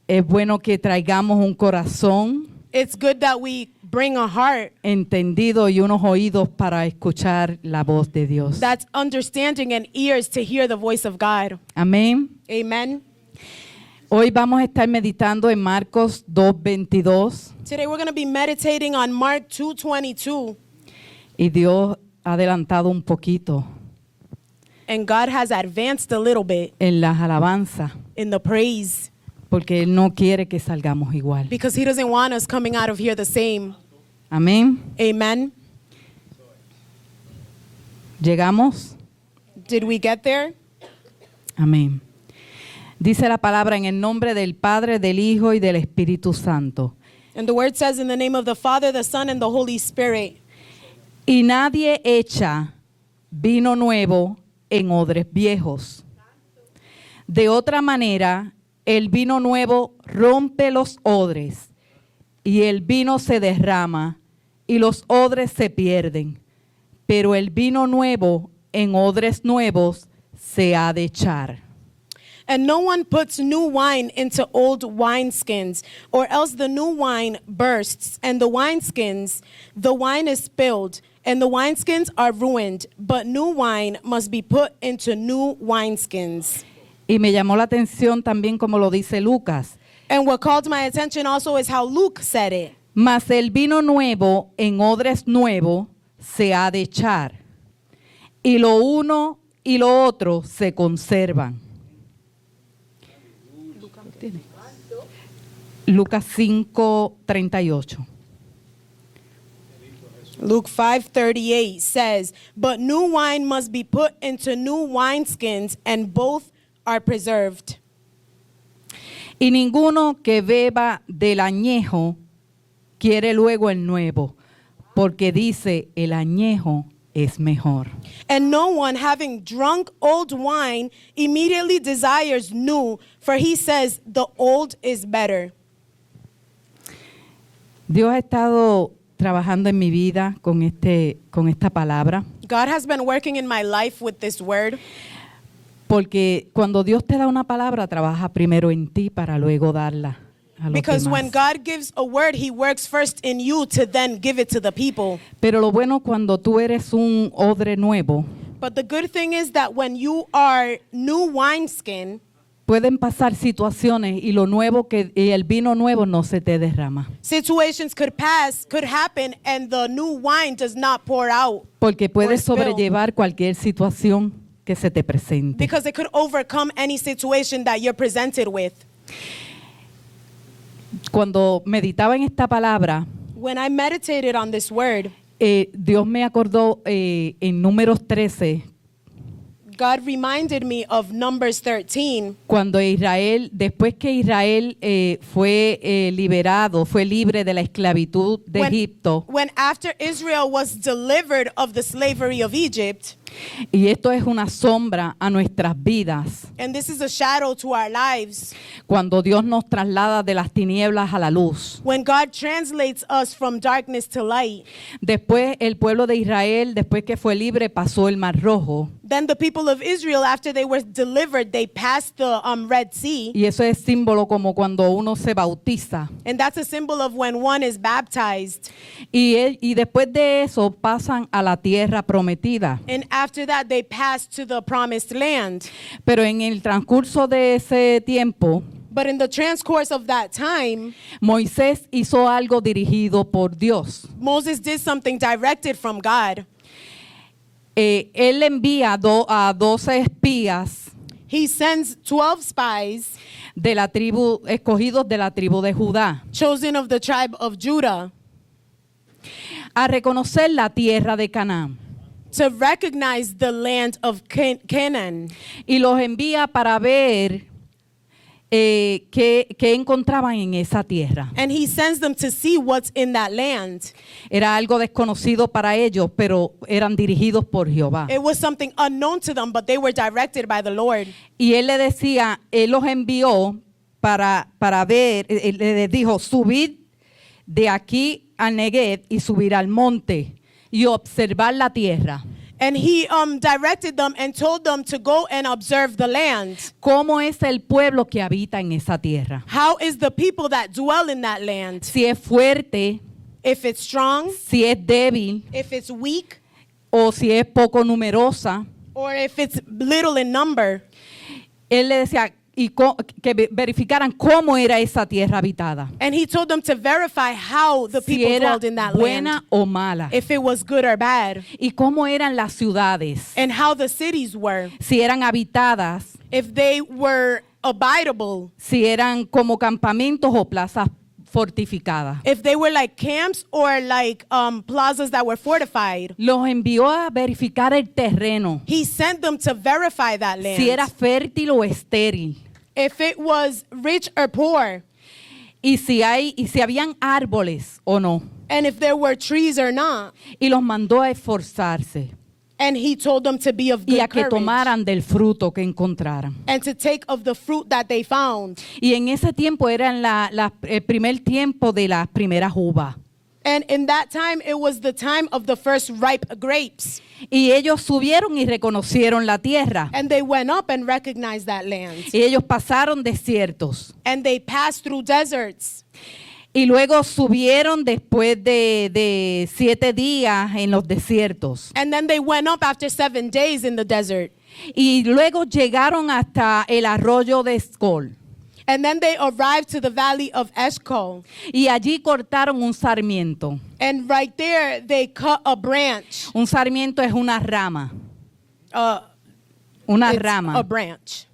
Es bueno que traigamos un corazón It's good that we bring a heart entendido y unos oídos para escuchar la voz de Dios. that's understanding and ears to hear the voice of God. Amén. Amen. Hoy vamos a estar meditando en Marcos 2:22 Today we're going to be meditating on Mark 2:22, y Dios ha adelantado un poquito and God has advanced a little bit en las alabanzas in the praise porque Él no quiere que salgamos igual. because he doesn't want us coming out of here the same. Amén. Amen. ¿Llegamos? Did we get there? Amén. Dice la palabra en el nombre del Padre, del Hijo y del Espíritu Santo. And the word says, in the name of the Father, the Son, and the Holy Spirit. Y nadie echa vino nuevo en odres viejos. De otra manera, el vino nuevo rompe los odres y el vino se derrama y los odres se pierden. Pero el vino nuevo en odres nuevos se ha de echar. And no one puts new wine into old wineskins, or else the new wine bursts, and the wine is spilled, and the wineskins are ruined. But new wine must be put into new wineskins. Y me llamó la atención también como lo dice Lucas. And what called my attention also is how Luke said it. Mas el vino nuevo en odres nuevos se ha de echar, y lo uno y lo otro se conservan. Lucas 5:38. Luke 5:38 says, "But new wine must be put into new wineskins, and both are preserved. Y ninguno que beba del añejo quiere luego el nuevo, porque dice el añejo es mejor. And no one, having drunk old wine, immediately desires new, for he says, the old is better." Dios ha estado trabajando en mi vida con esta palabra, God has been working in my life with this word, porque cuando Dios te da una palabra, trabaja primero en ti para luego darla a los because demás. when God gives a word, he works first in you to then give it to the people. Pero lo bueno cuando tú eres un odre nuevo, But the good thing is that when you are new wineskin, pueden pasar situaciones y el vino nuevo no se te derrama, situations could happen, and the new wine does not pour out, porque puedes spill. sobrellevar cualquier situación que se te presente. because it could overcome any situation that you're presented with. Cuando meditaba en esta palabra, When I meditated on this word, Dios me acordó en Números 13, God reminded me of Numbers 13, cuando después que Israel fue libre de la esclavitud de Egipto, when after Israel was delivered of the slavery of Egypt, y esto es una sombra a nuestras vidas, and this is a shadow to our lives, cuando Dios nos traslada de las tinieblas a la luz. when God translates us from darkness to light, Después el pueblo de Israel, después que fue libre, pasó el Mar Rojo, then the people of Israel, after they were delivered, they passed the Red Sea, y eso es símbolo como cuando uno se bautiza. and that's a symbol of when one is baptized. Y después de eso pasan a la tierra prometida. And after that, they passed to the promised land. Pero en el transcurso de ese tiempo, But in the transcourse of that time, Moisés hizo algo dirigido por Dios. Moses did something directed from God. Él envía a 12 espías He sends 12 spies escogidos de la tribu de Judá, chosen of the tribe of Judah a reconocer la tierra de Canaán. to recognize the land of Canaan. Y los envía para ver qué encontraban en esa tierra. And he sends them to see what's in that land. Era algo desconocido para ellos, pero eran dirigidos por Jehová. It was something unknown to them, but they were directed by the Lord. Y él los envió para ver, le dijo, subid de aquí al Negev y subir al monte y observar la tierra. And he directed them and told them to go and observe the land. ¿Cómo es el pueblo que habita en esa tierra? How is the people that dwell in that land? Si es fuerte, If it's strong, si es débil if it's weak, o si es poco numerosa. or if it's little in number. Él le decía que verificaran cómo era esa tierra habitada. And he told them to verify how the Si people era dwelled in that buena land. o mala. If it was good or bad. Y cómo eran las ciudades. And how the cities were. Si eran habitadas, If they were habitable. si eran como campamentos o plazas fortificadas. If they were like camps or like plazas that were fortified. Los envió a verificar el terreno, He sent them to verify that land. si era fértil o estéril. If it was rich or poor. Y si habían árboles o no. And if there were trees or not. Y los mandó a esforzarse And he told them to be of y good a que courage. tomaran del fruto que encontraran. And to take of the fruit that they found. Y en ese tiempo era el primer tiempo de las primeras uvas. And in that time, it was the time of the first ripe grapes. Y ellos subieron y reconocieron la tierra. And they went up and recognized that land. Y ellos pasaron desiertos. And they passed through deserts. Y luego subieron después de 7 días en los desiertos. And then they went up after 7 days in the desert. Y luego llegaron hasta el arroyo de Escol. And then they arrived to the valley of Eshcol. Y allí cortaron un sarmiento. And right there, they cut a branch. Un sarmiento es una rama. Una It's rama. a branch.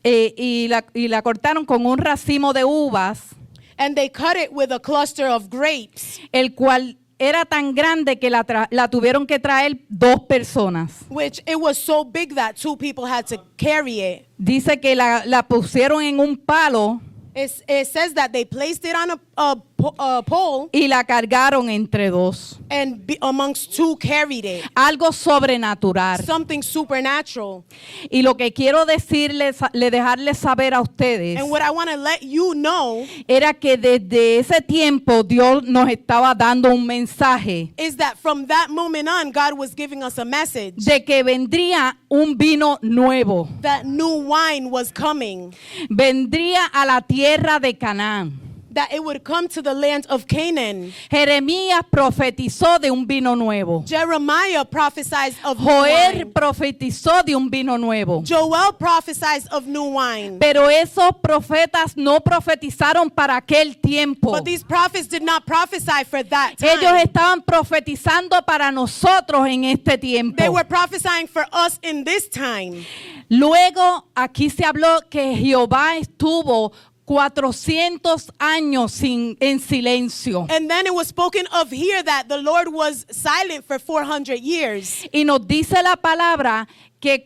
Y la cortaron con un racimo de uvas, And they cut it with a cluster of grapes, el cual era tan grande que la tuvieron que traer 2 personas. which it was so big that 2 people had to carry it. Dice que la pusieron en un palo It says that they placed it on a pole, y la cargaron entre 2. and amongst 2 carried it. Algo sobrenatural. Something supernatural. Y lo que quiero dejarles saber a ustedes And what I want to let you know era que desde ese tiempo Dios nos estaba dando un mensaje is that from that moment on, God was giving us a message de que vendría un vino nuevo. that new wine was coming, Vendría a la tierra de Canaán. that it would come to the land of Canaan. Jeremías profetizó de un vino nuevo. Jeremiah prophesied of new Joel wine. profetizó de un vino nuevo. Joel prophesied of new wine. Pero esos profetas no profetizaron para aquel tiempo. But these prophets did not prophesy for that time. Ellos estaban profetizando para nosotros en este tiempo. They were prophesying for us in this time. Luego aquí se habló que Jehová estuvo 400 años en silencio. And then it was spoken of here that the Lord was silent for 400 years. Y nos dice la palabra que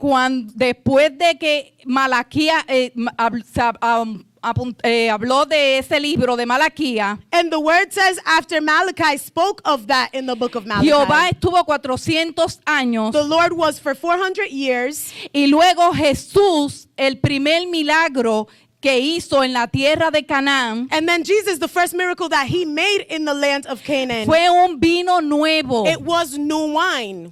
después de que Malaquía habló de ese libro de Malaquía, And the word says after Malachi spoke of that in the book of Malachi, Jehová estuvo 400 años the Lord was for 400 years. y luego Jesús, el primer milagro que hizo en la tierra de Canaán, And then Jesus, the first miracle that he made in the land of Canaan, fue un vino nuevo, it was new wine.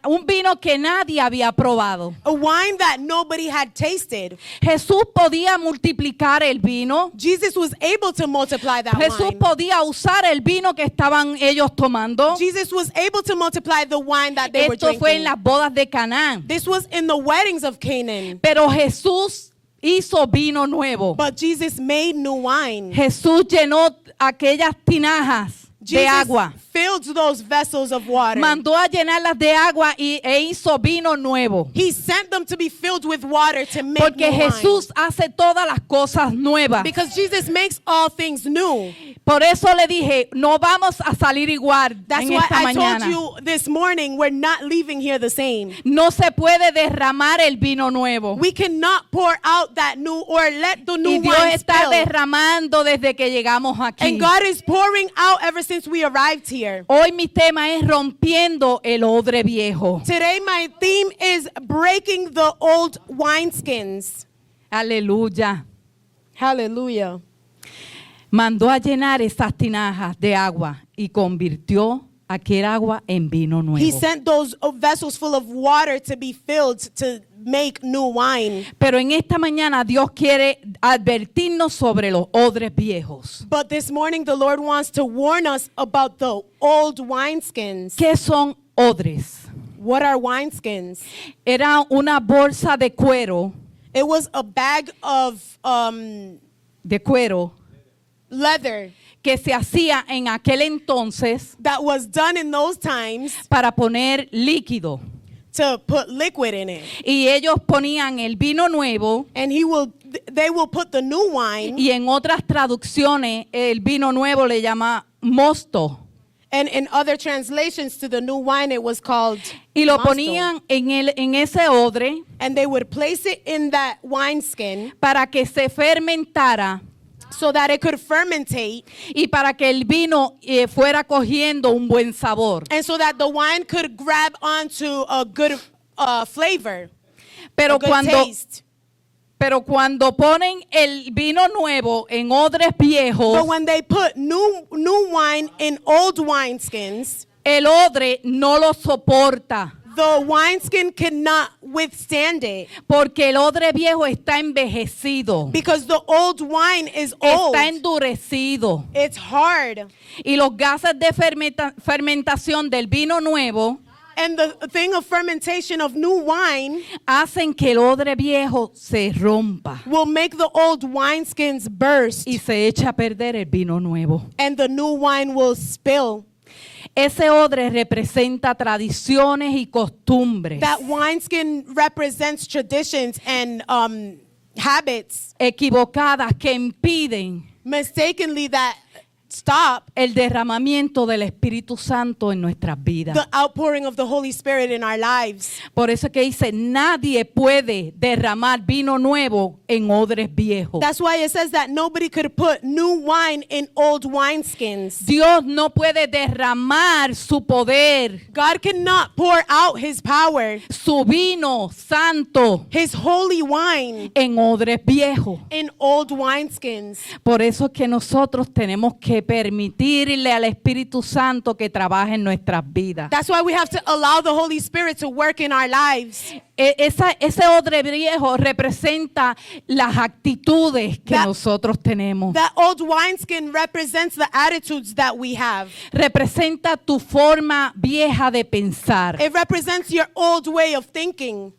un vino que nadie había probado. A wine that nobody had tasted. Jesús podía multiplicar el vino. Jesus was able to multiply that Jesús wine. podía usar el vino que estaban ellos tomando. Jesus was able to multiply the wine that they were Esto fue en drinking. las bodas de Canaán. This was in the weddings of Canaan. Pero Jesús hizo vino nuevo. But Jesus made new wine. Jesús llenó aquellas tinajas de Jesus agua. filled those vessels of water. Mandó a llenarlas de agua e hizo vino nuevo. He sent them to be filled with water to make Porque new Jesús hace todas las cosas nuevas. wine. Because Jesus makes all things new. Por eso le dije, no vamos a salir igual That's en why esta I mañana. told you this morning we're not leaving here the same. No se puede derramar el vino nuevo. We cannot pour out that new or let the new Y Dios wine está spill. derramando desde que llegamos aquí. And God is pouring out ever since we arrived here. Hoy mi tema es rompiendo el odre viejo. Today my theme is breaking the old wineskins. Aleluya. Hallelujah. Mandó a llenar esas tinajas de agua y convirtió aquel agua en vino He nuevo. sent those vessels full of water to be filled to make new wine. Pero en esta mañana Dios quiere advertirnos sobre los odres viejos. But this morning, the Lord wants to warn us about the old wineskins. ¿Qué son odres? What are wineskins? Era una bolsa de cuero, It was a bag of leather que se hacía en aquel entonces that was done in those times para poner líquido. to put liquid in it. Y ellos ponían el vino nuevo, And they will put the new wine, y en otras traducciones el vino nuevo le llama mosto. and in other translations to the new wine, it was called Y lo mosto. ponían en ese odre And they would place it in that wineskin para que se fermentara so that it could fermentate y para que el vino fuera cogiendo un buen sabor. and so that the wine could grab onto a good flavor, Pero a good cuando, taste. pero cuando ponen el vino nuevo en odres viejos, But when they put new wine in old wineskins, el odre no lo soporta the wineskin cannot withstand it porque el odre viejo está envejecido, because the old wine is old. está endurecido. It's hard. Y los gases de fermentación del vino nuevo And the thing of fermentation of new wine hacen que el odre viejo se rompa will make the old wineskins burst y se echa a perder el vino nuevo. and the new wine will spill. Ese odre representa tradiciones y costumbres That wineskin represents traditions and habits equivocadas que impiden mistakenly that stop el derramamiento del Espíritu Santo en nuestras vidas. the outpouring of the Holy Spirit in our lives. Por eso es que dice, nadie puede derramar vino nuevo en odres viejos. That's why it says that nobody could put new wine in old wineskins. Dios no puede derramar su poder, God cannot pour out his power, su vino santo his holy wine, en odres viejos. in old wineskins. Por eso es que nosotros tenemos que permitirle al Espíritu Santo que trabaje en nuestras vidas. That's why we have to allow the Holy Spirit to work in our lives. Ese odre viejo representa las actitudes que That- nosotros tenemos. That old wineskin represents the attitudes that we have. Representa tu forma vieja de pensar. It represents your old way of thinking.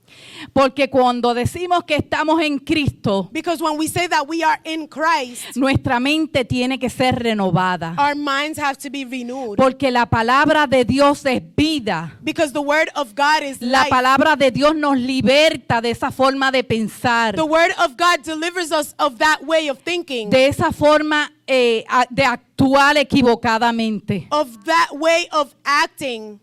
Porque cuando decimos que estamos en Cristo, Because when we say that we are in Christ, nuestra mente tiene que ser renovada. our minds have to be renewed. Porque la palabra de Dios es vida. Because the word of God is La life. palabra de Dios nos liberta de esa forma de pensar, The word of God delivers us of that way of thinking, de esa forma de actuar equivocadamente. of that way of acting.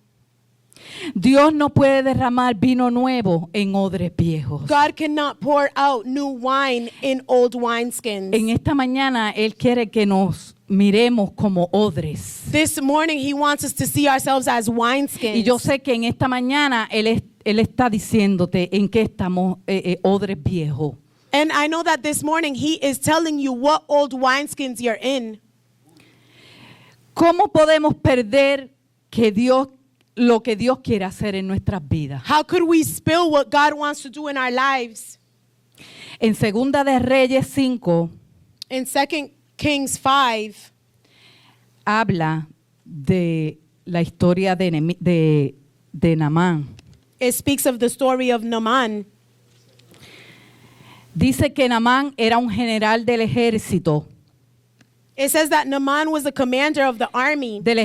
Dios no puede derramar vino nuevo en odres viejos. God cannot pour out new wine in old wineskins. En esta mañana Él quiere que nos miremos como odres. This morning, he wants us to see ourselves as wineskins. Y yo sé que en esta mañana Él está diciéndote en qué estamos odres viejos. And I know that this morning, he is telling you what old wineskins you're in. ¿Cómo podemos perder lo que Dios quiere hacer en nuestras vidas? How could we spill what God wants to do in our lives? En Segunda de Reyes 5 In 2 Kings 5, habla de la historia de Naamán. it speaks of the story of Naaman. Dice que Naamán era un general del ejército It says that Naaman was the commander of the army, del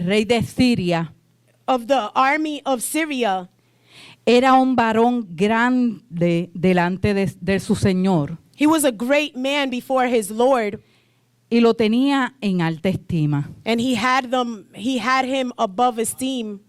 rey de Siria. of the army of Syria. Era un varón grande delante de su Señor He was a great man before his Lord, y lo tenía en alta estima. and he had him above esteem.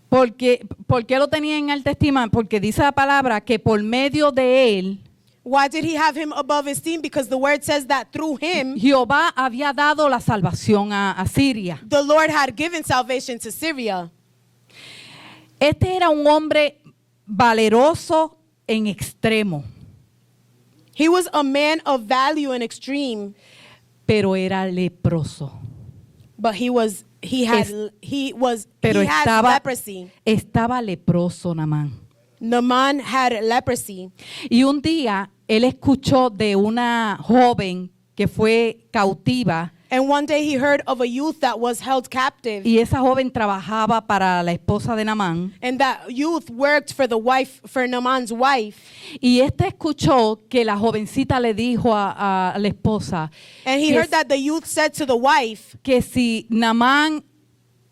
¿Por qué lo tenía en alta estima? Porque dice la palabra que por medio de él, Why did he have him above esteem? Because the word says that through him, Jehová había dado la salvación a Siria. the Lord had given salvation to Syria. Este era un hombre valeroso en extremo, He was a man of value and extreme, pero era leproso. but he Pero had leprosy. estaba leproso Naamán. Naaman had leprosy. Y un día él escuchó de una joven que fue cautiva And one day he heard of a youth that was held captive. y esa joven trabajaba para la esposa de Naamán. And that youth worked for Naaman's wife. Y escuchó que la jovencita le dijo a la esposa And he que, heard that the youth said to the wife que si Naamán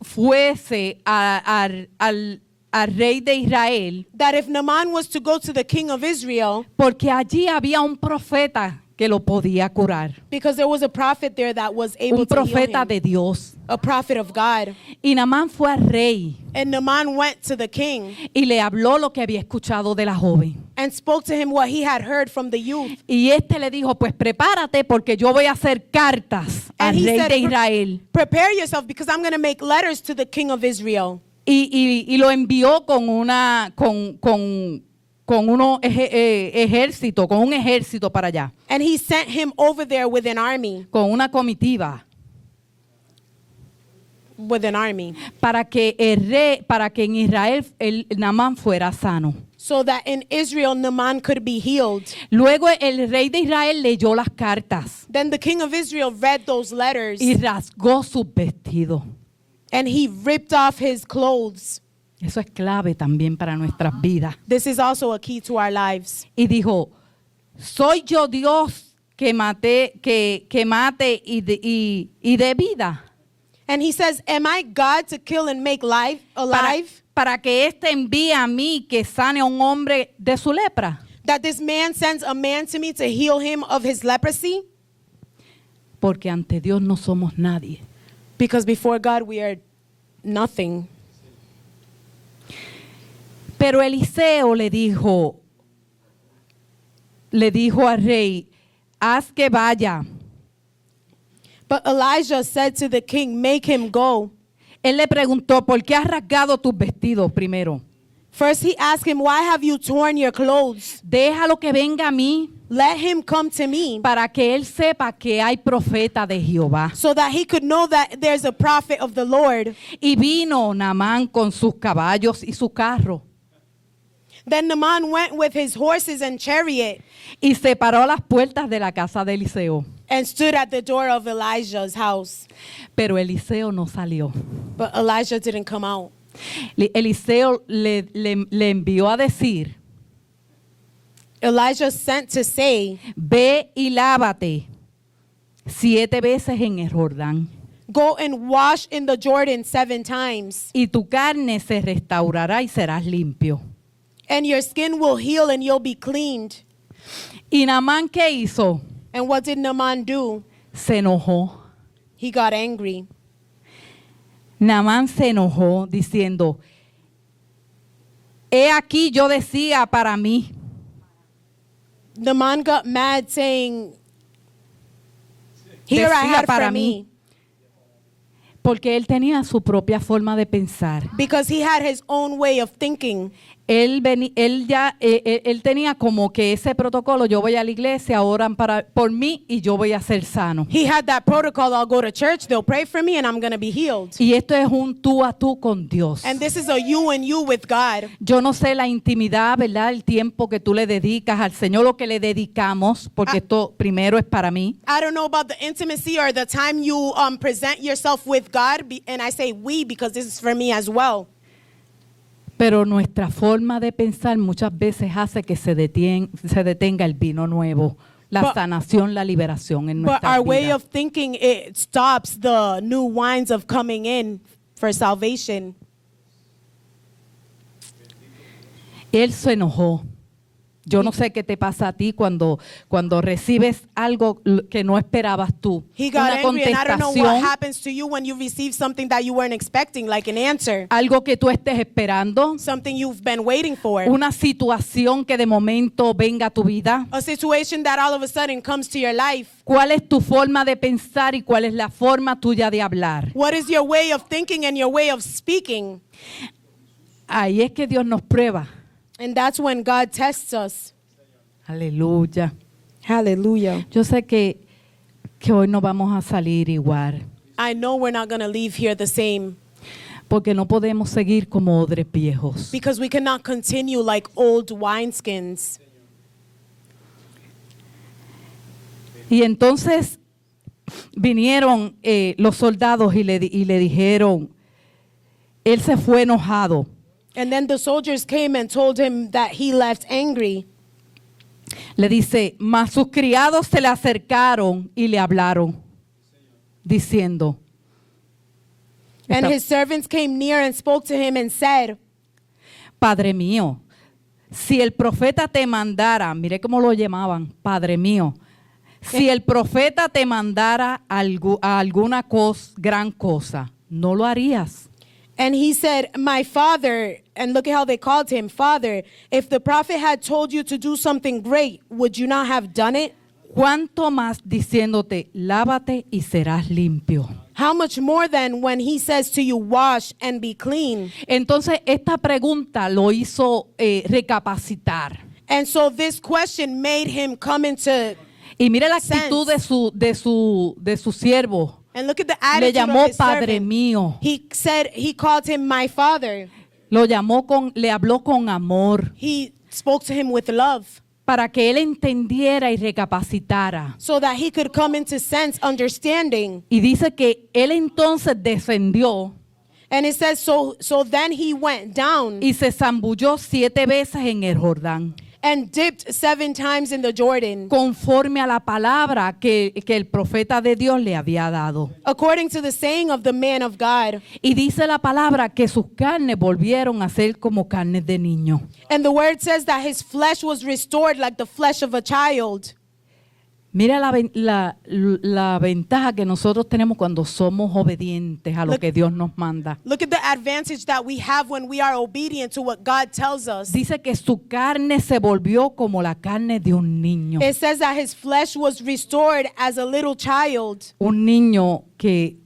fuese al rey de Israel, that if Naaman was to go to the king of Israel, porque allí había un profeta que lo podía curar, because there was a prophet there that was able un to heal profeta him, de Dios. a prophet of God. Y Naamán fue al rey And Naaman went to the king y le habló lo que había escuchado de la joven. and spoke to him what he had heard from the youth. Y le dijo, pues prepárate porque yo voy a hacer cartas al And he rey said, de Israel. Prepare yourself because I'm going to make letters to the king of Israel. Y lo envió con un ejército para allá, And he sent him over there with an army, con una comitiva, para que en Israel Naamán fuera sano. so that in Israel Naaman could be healed. Luego el rey de Israel leyó las cartas Then the king of Israel read those letters y rasgó sus vestidos. and he ripped off his clothes. Eso es clave también para nuestras vidas. This is also a key to our lives. Y dijo, soy yo Dios que mate y de vida, And he says, am I God to kill and make alive? para que envíe a mí que sane a un hombre de su lepra. That this man sends a man to me to heal him of his leprosy? Porque ante Dios no somos nadie. Because before God we are nothing. Pero Eliseo le dijo al rey, haz que vaya. But Elijah said to the king, make him go. Él le preguntó, ¿por qué has rasgado tus vestidos primero? First he asked him, why have you torn your clothes? Déjalo que venga a mí Let him come to me para que él sepa que hay profeta de Jehová. so that he could know that there's a prophet of the Lord. Y vino Naamán con sus caballos y su carro Then Naaman went with his horses and chariot y se paró a las puertas de la casa de Eliseo. and stood at the door of Elijah's house. Pero Eliseo no salió. But Elijah didn't come out. Eliseo le envió a decir, Elijah sent to say, ve y lávate 7 veces en el Jordán, go and wash in the Jordan 7 times, y tu carne se restaurará y serás limpio. and your skin will heal and you'll be cleaned. ¿Y Naamán qué hizo? And what did Naaman do? Se enojó. He got angry. Naamán se enojó diciendo, he aquí yo decía para mí. Naaman got mad saying, here I Decía had para for me. Porque él tenía su propia forma de pensar. Because he had his own way of thinking. Él tenía como que ese protocolo, yo voy a la iglesia, oran por mí y yo voy a ser sano. He had that protocol, I'll go to church, they'll pray for me and I'm going to be healed. Y esto es un tú a tú con Dios. And this is a you and you with God. Yo no sé la intimidad, ¿verdad? El tiempo que tú le dedicas al Señor, lo que le dedicamos, porque esto primero es para mí. I don't know about the intimacy or the time you present yourself with God, and I say we because this is for me as well. Pero nuestra forma de pensar muchas veces hace que se detenga el vino nuevo, la sanación, la liberación en But nuestra our way vida. of thinking, it stops the new wines of coming in for salvation. Él se enojó. Yo no sé qué te pasa a ti cuando recibes algo que no esperabas tú. He got Una angry, and I don't know what contestación, happens to you when you receive something that you weren't expecting, like an answer, algo que tú estés esperando, something you've been waiting for, una situación que de momento venga a tu vida. a situation that all of a sudden comes to your life. ¿Cuál es tu forma de pensar y cuál es la forma tuya de hablar? What is your way of thinking and your way of speaking? Ahí es que Dios nos prueba. And that's when God tests us. Aleluya. Hallelujah. Yo sé que hoy no vamos a salir igual. I know we're not going to leave here the same porque no podemos seguir como odres viejos. because we cannot continue like old wineskins. Y entonces vinieron los soldados y le dijeron, él se fue enojado. And then the soldiers came and told him that he left angry. Le dice, mas sus criados se le acercaron y le hablaron, diciendo, And Está- his servants came near and spoke to him and said, Padre mío, si el profeta te mandara, mire cómo lo llamaban, Padre mío, si el profeta te mandara a alguna gran cosa, ¿no lo harías? and he said, my father, and look at how they called him, Father, if the prophet had told you to do something great, would you not have done it? ¿Cuánto más diciéndote, lávate y serás limpio? How much more then when he says to you, wash and be clean? Entonces, esta pregunta lo hizo recapacitar. And so this question made him come into, Y mire la actitud de su siervo. and look at the Le attitude llamó of his Padre servant. mío. He called him my father. Le habló con amor He spoke to him with love para que él entendiera y recapacitara. so that he could come into sense, understanding. Y dice que él entonces descendió And it says, so then he went down y se zambulló 7 veces en el Jordán, and dipped 7 times in the Jordan, conforme a la palabra que el profeta de Dios le había dado. according to the saying of the man of God. Y dice la palabra que sus carnes volvieron a ser como carnes de niño. And the word says that his flesh was restored like the flesh of a child. Mira la ventaja que nosotros tenemos cuando somos obedientes a lo Look- que Dios nos manda. Look at the advantage that we have when we are obedient to what God tells us. Dice que su carne se volvió como la carne de un niño. It says that his flesh was restored as a little child, Un niño que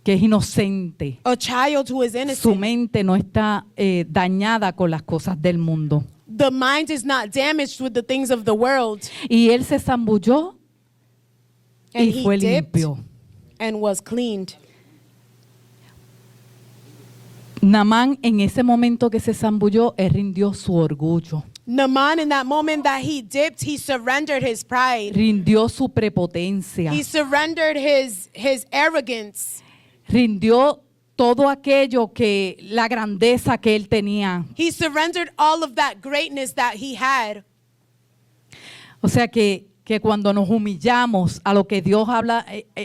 es inocente. a child who is Su innocent. mente no está dañada con las cosas del mundo. The mind is not damaged with the things of the world. Y él se zambulló And y he fue dipped limpio. and was cleaned. Naamán, en ese momento que se zambulló, él rindió su orgullo, Naaman, in that moment that he dipped, he surrendered his pride. rindió su prepotencia, He surrendered his arrogance. rindió todo aquello que la grandeza que él tenía. He surrendered all of that greatness that he had. O sea que cuando nos humillamos a lo que Dios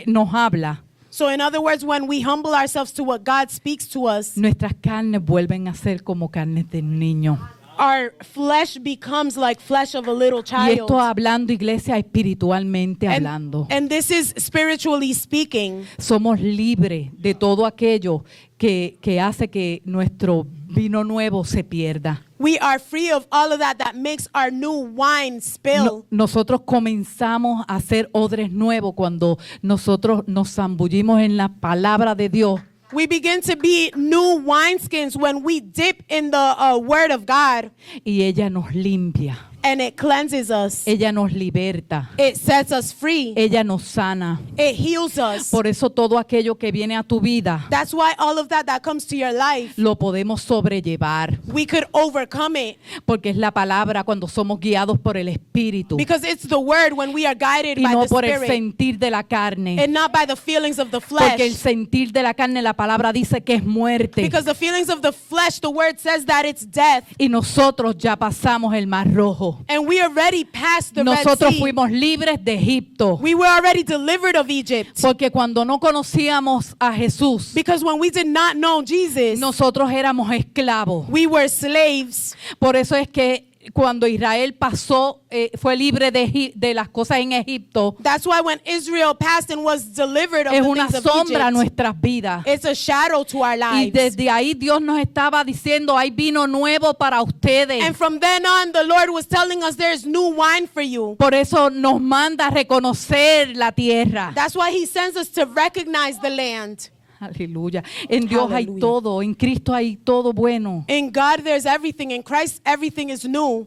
nos habla, So in other words, when we humble ourselves to what God speaks to us, nuestras carnes vuelven a ser como carnes de un niño. our flesh becomes like flesh of a little Y esto child. hablando, iglesia, espiritualmente hablando. And this is spiritually speaking. Somos libres de todo aquello que hace que nuestro vino nuevo se pierda. We are free of all of that makes our new wine spill. Nosotros comenzamos a hacer odres nuevos cuando nosotros nos zambullimos en la palabra de Dios. We begin to be new wineskins when we dip in the word of God, Y ella nos limpia, and it cleanses us. ella nos liberta, It sets us free. ella nos sana. It heals us. Por eso todo aquello que viene a tu vida That's why all of that comes to your life, lo podemos sobrellevar, we could overcome it porque es la palabra cuando somos guiados por el Espíritu because it's the word when we are guided y by no the por el Spirit sentir de la carne. and not by the feelings of the Porque el flesh. sentir de la carne, la palabra dice que es muerte. Because the feelings of the flesh, the word says that it's death. Y nosotros ya pasamos el Mar Rojo. And we already passed the Red Nosotros Sea. fuimos libres de Egipto. We were already delivered of Egypt. Porque cuando no conocíamos a Jesús, Because when we did not know Jesus, nosotros éramos esclavos. we were slaves. Por eso es que cuando Israel pasó, fue libre de las cosas en Egipto, That's why when Israel passed and was delivered of es the una things of sombra a Egypt, nuestras vidas. it's a shadow to our Y lives. desde ahí Dios nos estaba diciendo, hay vino nuevo para ustedes. And from then on, the Lord was telling us there's new wine for you. Por eso nos manda a reconocer la tierra. That's why he sends us to recognize the land. Aleluya. En Dios hay Aleluya. todo, en Cristo hay todo bueno. In God, there's everything. In Christ, everything is new.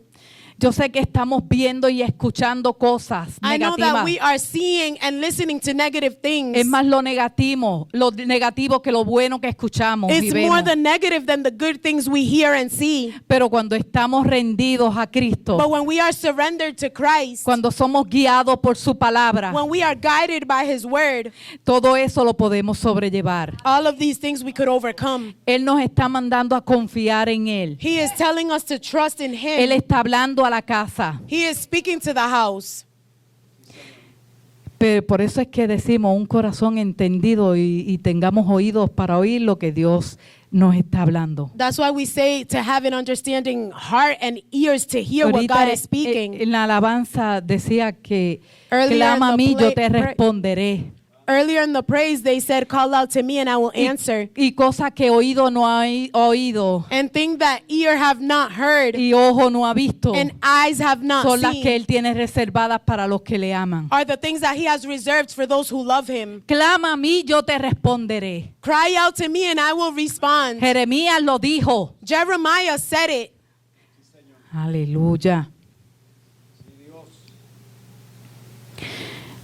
Yo sé que estamos viendo y escuchando cosas I know that negativas. we are seeing and listening to negative things. Es más lo negativo que lo bueno que escuchamos y It's vemos. more the negative than the good things we hear and see. Pero cuando estamos rendidos a Cristo, But when we are surrendered to Christ, cuando somos guiados por su palabra, when we are guided by His word, todo eso lo podemos sobrellevar. all of these things we could overcome. Él nos está mandando a confiar en Él. He is telling us to trust in Él Him. está hablando a la casa. He is speaking to the house. Pero por eso es que decimos un corazón entendido y tengamos oídos para oír lo que Dios nos está hablando. That's why we say to have an understanding heart and ears to hear what Ahorita God is speaking. en la alabanza decía que Earlier clama a in the mí, yo te play- responderé. Earlier in the praise, they said, call out to me and I will answer. Y cosa que oído no ha oído And things that ear have not heard y ojo no ha visto and eyes have not son las que seen Él tiene reservadas para los que le aman. are the things that He has reserved for those who love Him. Clama a mí, yo te responderé. Cry out to me and I will respond. Jeremías lo dijo. Jeremiah said it. Aleluya.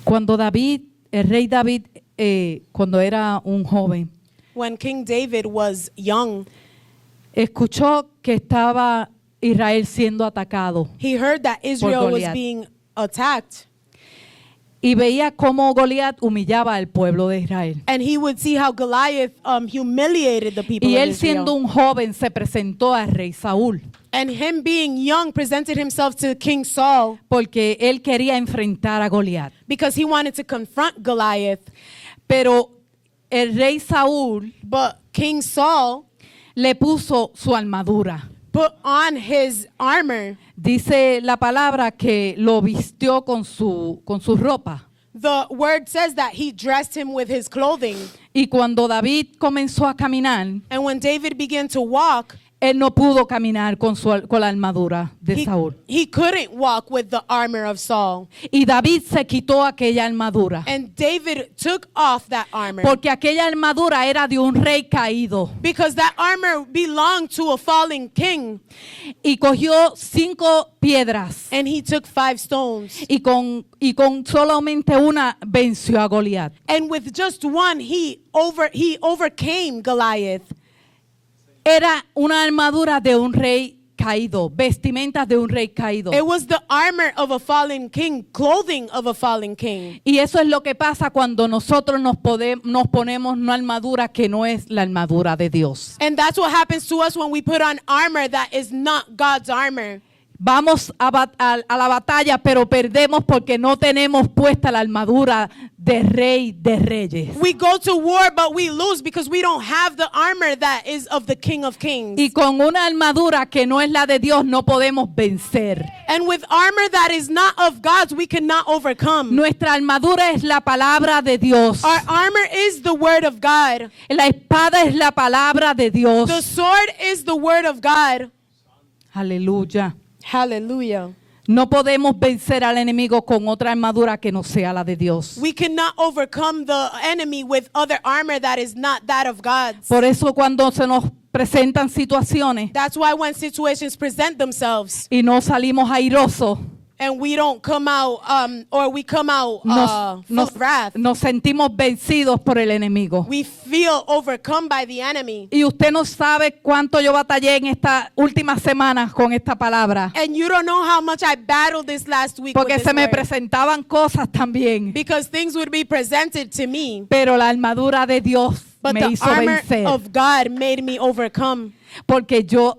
Cuando el rey David, cuando era un joven, When King David was young, escuchó que estaba Israel siendo atacado he heard that Israel was Goliath. being attacked. y veía cómo Goliat humillaba al pueblo de Israel. And he would see how Goliath humiliated the people Y of él siendo Israel. un joven se presentó al rey Saúl And him being young presented himself to King Saul porque él quería enfrentar a Goliat. because he wanted to confront Goliath. Pero el rey Saúl But King Saul le puso su armadura. put on his armor. Dice la palabra que lo vistió con su ropa. The word says that he dressed him with his clothing. Y cuando David comenzó a caminar, And when David began to walk, él no pudo caminar con la armadura de Saúl. he couldn't walk with the armor of Saul. Y David se quitó aquella armadura. And David took off that armor Porque aquella armadura era de un rey caído. because that armor belonged to a fallen king. Y cogió 5 piedras. And he took 5 stones. Y con solamente una venció a Goliat. And with just one, he overcame Goliath. Era una armadura de un rey caído, vestimentas de un rey caído. It was the armor of a fallen king, clothing of a fallen king. Y eso es lo que pasa cuando nosotros nos ponemos una armadura que no es la armadura de Dios. And that's what happens to us when we put on armor that is not God's armor. Vamos a la batalla, pero perdemos porque no tenemos puesta la armadura de rey de reyes. We go to war, but we lose because we don't have the armor that is of the King of Kings. Y con una armadura que no es la de Dios no podemos vencer. And with armor that is not of God's, we cannot overcome. Nuestra armadura es la palabra de Dios. Our armor is the word of God. La espada es la palabra de Dios. The sword is the word of God. Aleluya. Hallelujah. No podemos vencer al enemigo con otra armadura que no sea la de Dios. We cannot overcome the enemy with other armor that is not that of God's. Por eso cuando se nos presentan situaciones That's why when situations present themselves y no salimos airosos, and we don't come out, or we come out full of wrath, nos sentimos vencidos por el enemigo. we feel overcome by the enemy. Y usted no sabe cuánto yo batallé en estas últimas semanas con esta palabra. And you don't know how much I battled this last week Porque with se this me word. presentaban cosas también. Because things would be presented to me, Pero la armadura de Dios but me the hizo armor vencer. of God made me overcome. Porque yo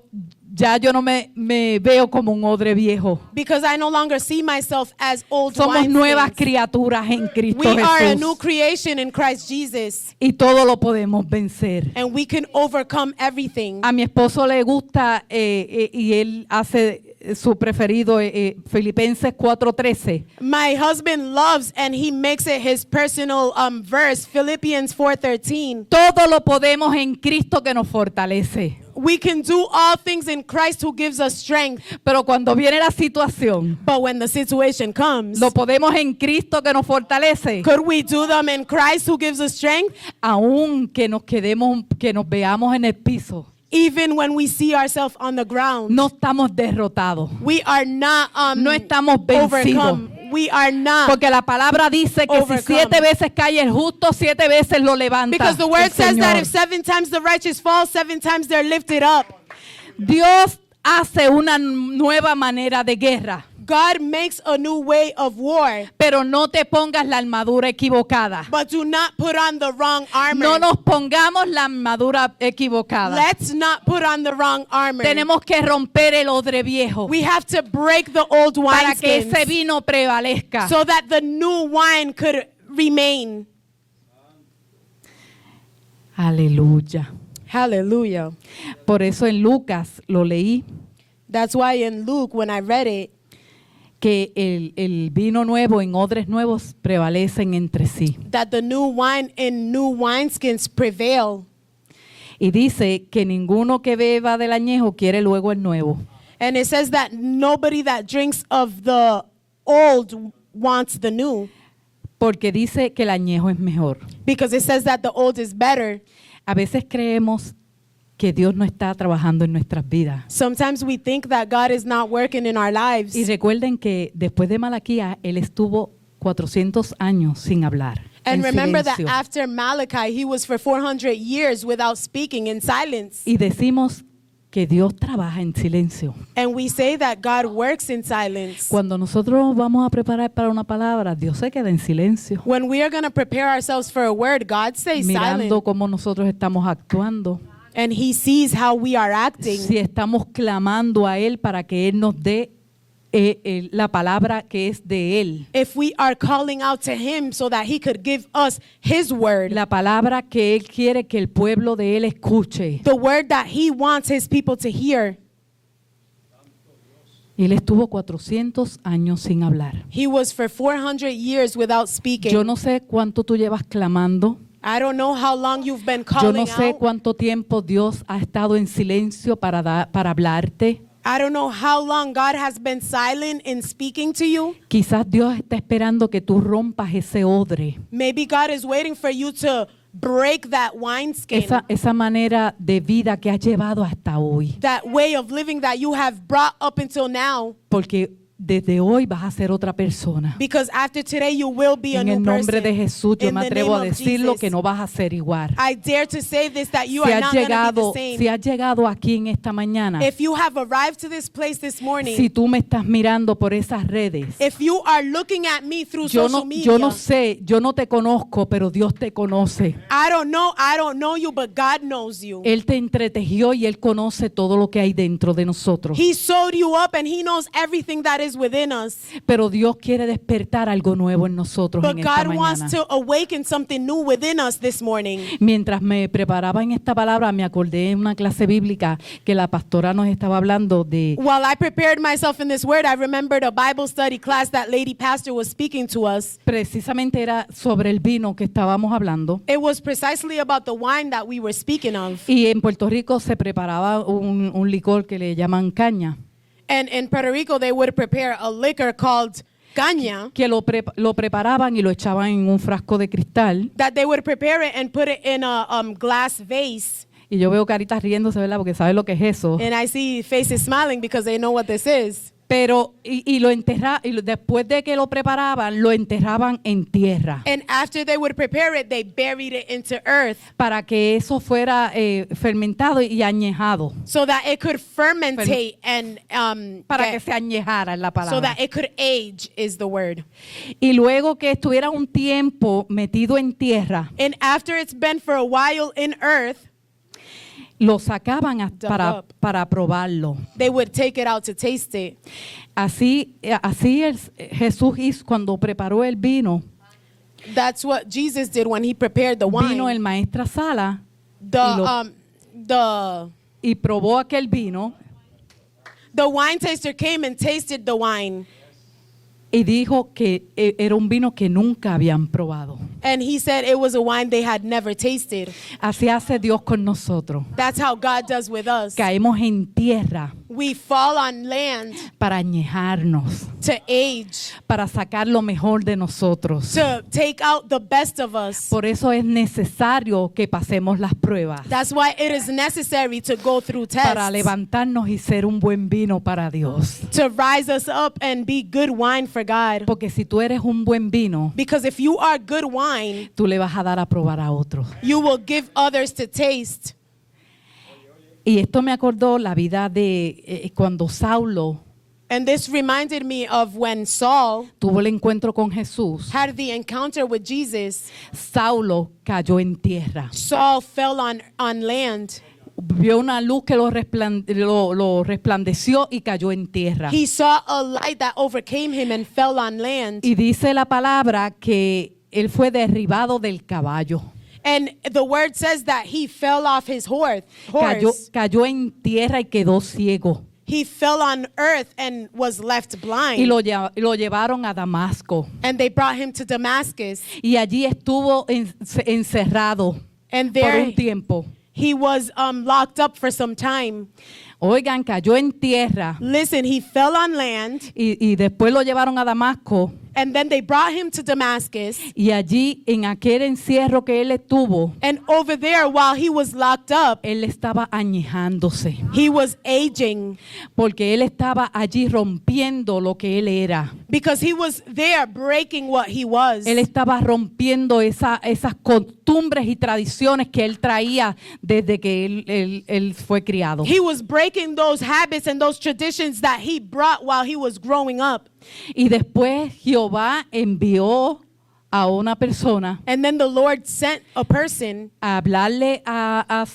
no me veo como un odre viejo. Because I no longer see myself as old Somos nuevas wineskins. criaturas en Cristo We are a new Jesús. creation in Christ Jesus. Y todo lo podemos vencer. And we can overcome everything. A mi esposo le gusta y él hace su preferido, Filipenses 4:13. My husband loves and he makes it his personal verse, Philippians 4:13. Todo lo podemos en Cristo que nos fortalece. We can do all things in Christ who gives us strength. Pero cuando viene la situación, But when the situation comes, lo podemos en Cristo que nos fortalece. could we do them in Christ who gives us strength? Aún que nos veamos en el piso. Even when we see ourselves on the ground, no estamos derrotados. we are not No estamos vencidos. overcome. We are not. Porque la palabra dice que si Overcome. 7 veces cae el justo, 7 veces lo levanta. Because the el word says that Señor. if 7 times the righteous fall, 7 times they're lifted up. Dios hace una nueva manera de guerra, God makes a new way of war, pero no te pongas la armadura equivocada. but do not put on the wrong armor. No nos pongamos la armadura equivocada. Let's not put on the wrong armor. Tenemos que romper el odre viejo We have to break the old para que wineskins ese vino prevalezca. so that the new wine could remain. Aleluya. Hallelujah. Por eso en Lucas lo leí, That's why in Luke, when I read it, que el vino nuevo en odres nuevos prevalecen entre sí. that the new wine in new wineskins prevail. Y dice que ninguno que beba del añejo quiere luego el nuevo. And it says that nobody that drinks of the old wants the new, Porque dice que el añejo es mejor. because it says that the old is better. A veces creemos que Dios no está trabajando en nuestras vidas. Sometimes we think that God is not working in our lives. Y recuerden que después de Malaquías, él estuvo 400 años sin hablar. And en remember that silencio. after Malachi, he was for 400 years without speaking, in silence. Y decimos que Dios trabaja en silencio. And we say that God works in silence. Cuando nosotros vamos a preparar para una palabra, Dios se queda en silencio, When we are going to prepare ourselves for a word, God stays mirando silent. cómo nosotros estamos actuando. And he sees how we are acting. Si estamos clamando a Él para que Él nos dé la palabra que es de Él. If we are calling out to him so that he could give us his word, La palabra que Él quiere que el pueblo de Él escuche. the word that he wants his people to hear. Él estuvo 400 años sin hablar. He was for 400 years without speaking. Yo no sé cuánto tú llevas clamando. I don't know how long you've been Yo calling no sé out. cuánto tiempo Dios ha estado en silencio para hablarte. I don't know how long God has been silent in speaking to you. Quizás Dios está esperando que tú rompas ese odre, Maybe God is waiting for you to break that wineskin, esa manera de vida que has llevado hasta hoy. that way of living that you have brought up until now. Porque desde hoy vas a ser otra persona. Because after today you will be a En new el nombre person. de Jesús, yo In me the atrevo a name of decirlo Jesus. que no vas a ser igual. I dare to say this, that you Si are has not going to be llegado, the same. si has llegado aquí en esta mañana, If you have arrived to this place this morning, si tú me estás mirando por esas redes, if you are looking at me through yo social no, media, yo no sé, yo no te conozco, pero Dios te conoce. I don't know you, but God knows you. Él te entretejió y Él conoce todo lo que hay dentro de nosotros. He sewed you up and he knows everything that is within us. Pero Dios quiere despertar algo nuevo en nosotros But en esta God wants mañana. to awaken something new within us this morning. Mientras me preparaba en esta palabra, me acordé en una clase bíblica que la pastora nos estaba hablando de While I prepared myself in this word, I remembered a Bible study class that Lady Pastor was speaking to us. precisamente era sobre el vino que estábamos hablando. It was precisely about the wine that we were speaking of. Y en Puerto Rico se preparaba un licor que le llaman caña, And in Puerto Rico, they would prepare a liquor called caña, que lo preparaban y lo echaban en un frasco de cristal. that they would prepare it and put it in a glass vase. Y yo veo caritas riéndose, ¿verdad? Porque saben lo que es eso. And I see faces smiling because they know what this is. Pero, y lo después de que lo preparaban, lo enterraban en tierra. And after they would prepare it, they buried it into earth Para que eso fuera fermentado y añejado. so that it could fermentate and Para que se añejara en la so palabra. that it could age is the word. Y luego que estuviera un tiempo metido en tierra, And after it's been for a while in earth, lo sacaban Dug up. para probarlo. they would take it out to taste it. Así Jesús hizo cuando preparó el vino. That's what Jesus did when he prepared the Vino el wine. maestra Sala The y probó aquel vino wine taster came and tasted the wine. y dijo que era un vino que nunca habían probado. And he said it was a wine they had never tasted. Así hace Dios con nosotros. That's how God does with us. Caemos en tierra we fall on land para añejarnos, to age, para sacar lo mejor de nosotros. to take out the best of us. Por eso es necesario que pasemos las pruebas That's why it is necessary to go through para tests, levantarnos y ser un buen vino para Dios. to rise us up and be good wine for God. Porque si tú eres un buen vino, Because if you are good wine, tú le vas a dar a probar a otros. you will give others to taste. Y esto me acordó la vida de cuando Saulo And this reminded me of when Saul tuvo el encuentro con Jesús. had the encounter with Jesus. Saulo cayó en tierra. Saul fell on land. Vio una luz que lo resplandeció y cayó en tierra. He saw a light that overcame him and fell on land. Y dice la palabra que él fue derribado del caballo. And the word says that he fell off his horse. Cayó en tierra y quedó ciego. He fell on earth and was left blind. Y lo llevaron a Damasco. And they brought him to Damascus. Y allí estuvo encerrado And por there un tiempo. he was locked up for some time. Oigan, cayó en tierra Listen, he fell on land. y después lo llevaron a Damasco. And then they brought him to Damascus. Y allí, en aquel encierro que él estuvo, And over there, while he was locked up, él estaba añejándose. he was aging. Porque él estaba allí rompiendo lo que él era. Because he was there breaking what he was. Él estaba rompiendo esas costumbres y tradiciones que él traía desde que él fue criado. He was breaking those habits and those traditions that he brought while he was growing up. Y después Jehová envió a una persona And then the Lord sent a person a hablarle a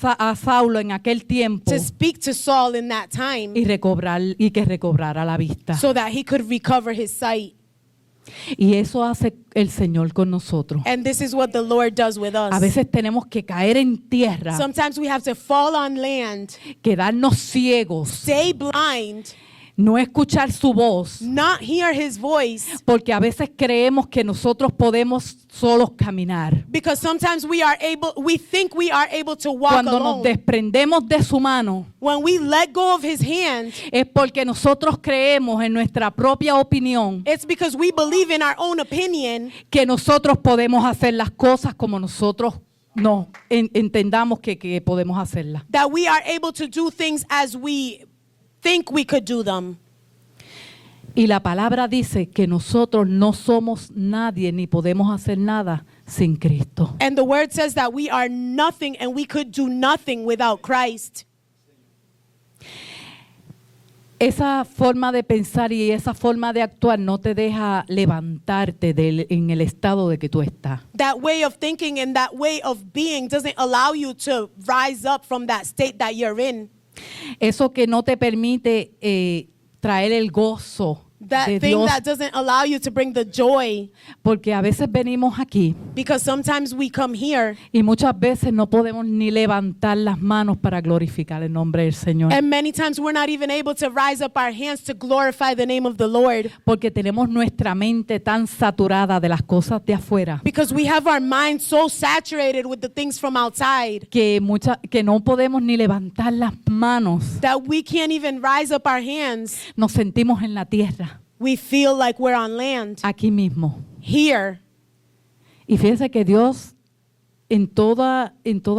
Saulo en aquel tiempo to speak to Saul in that time y que recobrara la vista. so that he could recover his sight. Y eso hace el Señor con nosotros. And this is what the Lord does with us. A veces tenemos que caer en tierra, Sometimes we have to fall on land, quedarnos ciegos, stay blind, no escuchar su voz, not hear his voice, porque a veces creemos que nosotros podemos solos caminar. because sometimes we think we are able to walk Cuando nos alone. desprendemos de su mano, When we let go of his hand, es porque nosotros creemos en nuestra propia opinión it's because we believe in our own opinion que nosotros podemos hacer las cosas como nosotros entendamos que podemos hacerlas. that we are able to do things as we think we could do them. Y la palabra dice que nosotros no somos nadie ni podemos hacer nada sin Cristo. And the word says that we are nothing and we could do nothing without Christ. Esa forma de pensar y esa forma de actuar no te deja levantarte en el estado de que tú estás. That way of thinking and that way of being doesn't allow you to rise up from that state that you're in. Eso que no te permite traer el gozo That de thing Dios, that doesn't allow you to bring the joy. porque a veces venimos aquí Because sometimes we come here y muchas veces no podemos ni levantar las manos para glorificar el nombre del Señor, and many times we're not even able to rise up our hands to glorify the name of the Lord. porque tenemos nuestra mente tan saturada de las cosas de afuera Because we have our mind so saturated with the things from outside que no podemos ni levantar las manos. that we can't even rise up our hands. Nos sentimos en la tierra, We feel like we're on land aquí mismo. here. Y fíjese que Dios en toda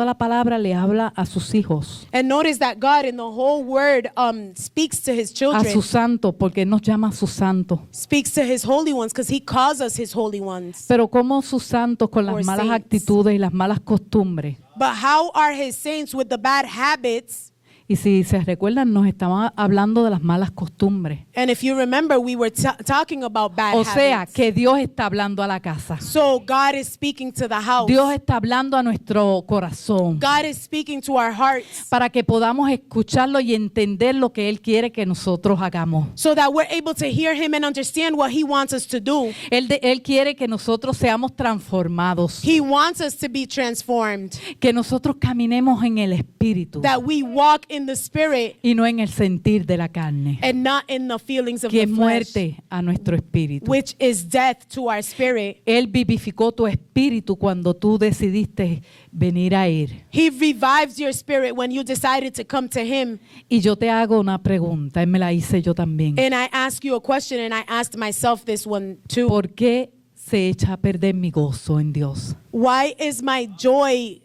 la palabra le habla a sus hijos, And notice that God in the whole word speaks to his a children, sus santos, porque Él nos llama a sus santos. speaks to his holy ones because he calls us his holy ones. Pero como sus santos con las Or malas saints. actitudes y las malas costumbres. But how are his saints with the bad habits? Y si se recuerdan, nos estamos hablando de las malas costumbres. And if you remember, we were talking about bad O sea, habits. que Dios está hablando a la casa. So God is speaking to the house. Dios está hablando a nuestro corazón God is speaking to our hearts para que podamos escucharlo y entender lo que Él quiere que nosotros hagamos. so that we're able to hear him and understand what he wants us to do. Él quiere que nosotros seamos transformados, He wants us to be transformed, que nosotros caminemos en el Espíritu, that we walk in in the spirit y no en el sentir de la carne, and not in the feelings of que the es flesh, muerte a nuestro espíritu. which is death to our spirit. Él vivificó tu espíritu cuando tú decidiste venir a Él. He revives your spirit when you decided to come to him. Y yo te hago una pregunta, y me la hice yo también. And I ask you a question, and I asked myself this one too. ¿Por qué se echa a perder mi gozo en Dios? Why is my joy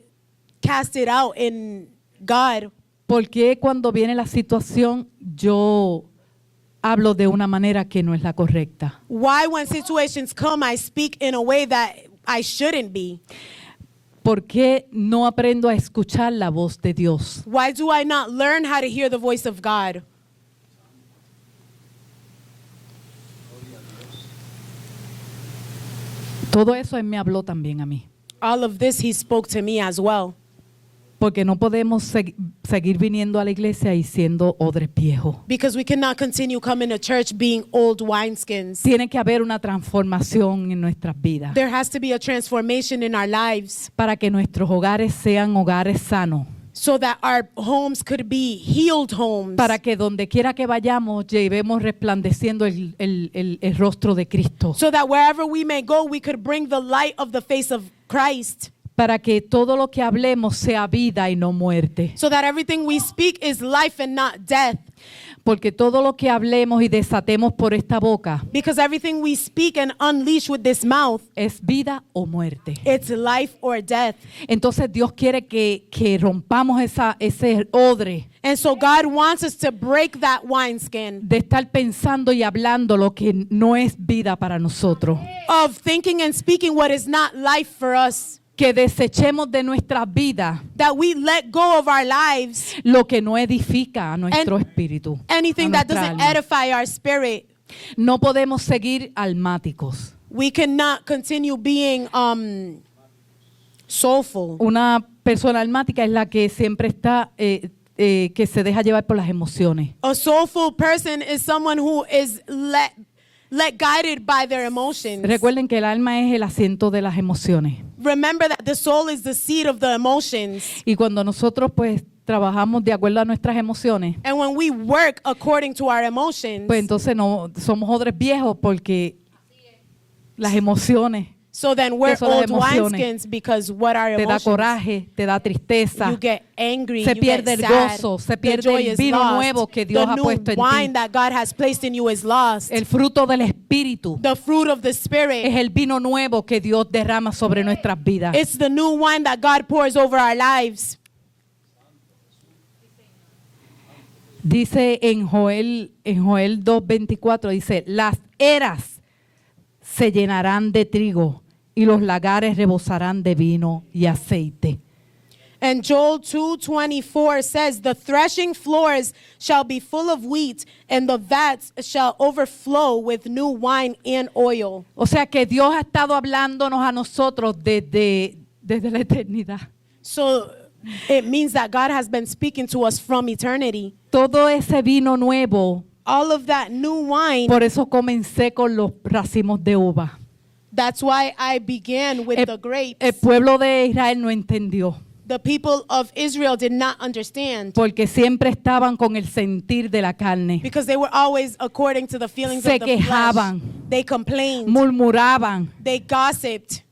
casted out in God? ¿Por qué cuando viene la situación yo hablo de una manera que no es la correcta? Why when situations come, I speak in a way that I shouldn't be? ¿Por qué no aprendo a escuchar la voz de Dios? Why do I not learn how to hear the voice of God? Todo eso Él me habló también a mí. All of this he spoke to me as well. Porque no podemos seguir viniendo a la iglesia y siendo odres viejos. Because we cannot continue coming to church being old wineskins. Tiene que haber una transformación en nuestras vidas There has to be a transformation in our lives para que nuestros hogares sean hogares sanos, so that our homes could be healed homes. para que donde quiera que vayamos llevemos resplandeciendo el rostro de Cristo, So that wherever we may go, we could bring the light of the face of Christ. para que todo lo que hablemos sea vida y no muerte. So that everything we speak is life and not death. Porque todo lo que hablemos y desatemos por esta boca Because everything we speak and unleash with this mouth, es vida o muerte. it's life or death. Entonces Dios quiere que rompamos ese odre And so God wants us to break that wineskin de estar pensando y hablando lo que no es vida para nosotros. of thinking and speaking what is not life for us. Que desechemos de nuestras vidas That we let go of our lives, lo que no edifica a nuestro espíritu. anything a that nuestra doesn't alma. edify our spirit. No podemos seguir almáticos. We cannot continue being soulful. Una persona almática es la que siempre está, que se deja llevar por las emociones. A soulful person is someone who is let guided by their emotions. Recuerden que el alma es el asiento de las emociones. Remember that the soul is the seat of the emotions. Y cuando nosotros pues trabajamos de acuerdo a nuestras emociones, And when we work according to our emotions, pues entonces no somos odres viejos porque las emociones so then we're Eso, las old emociones. wineskins because what are te da emotions? coraje, te da tristeza, You get angry, se you pierde get el sad, gozo, se the pierde joy el is vino lost, nuevo que Dios the ha new puesto en wine ti. that God has placed in you is lost. El fruto del Espíritu The fruit of the es Spirit, el vino nuevo que Dios derrama sobre nuestras vidas. it's the new wine that God pours over our lives. Dice en Joel 2:24, dice, las eras se llenarán de trigo y los lagares rebosarán de vino y aceite. And Joel 2:24 says, the threshing floors shall be full of wheat, and the vats shall overflow with new wine and oil. O sea que Dios ha estado hablándonos a nosotros desde la eternidad. So it means that God has been speaking to us from eternity. Todo ese vino nuevo, All of that new wine, por eso comencé con los racimos de uva. that's why I began with the grapes. El pueblo de Israel no entendió, The people of Israel did not understand porque siempre estaban con el sentir de la carne. because they were always according to the feelings Se of the quejaban. flesh. They complained. Murmuraban, They gossiped.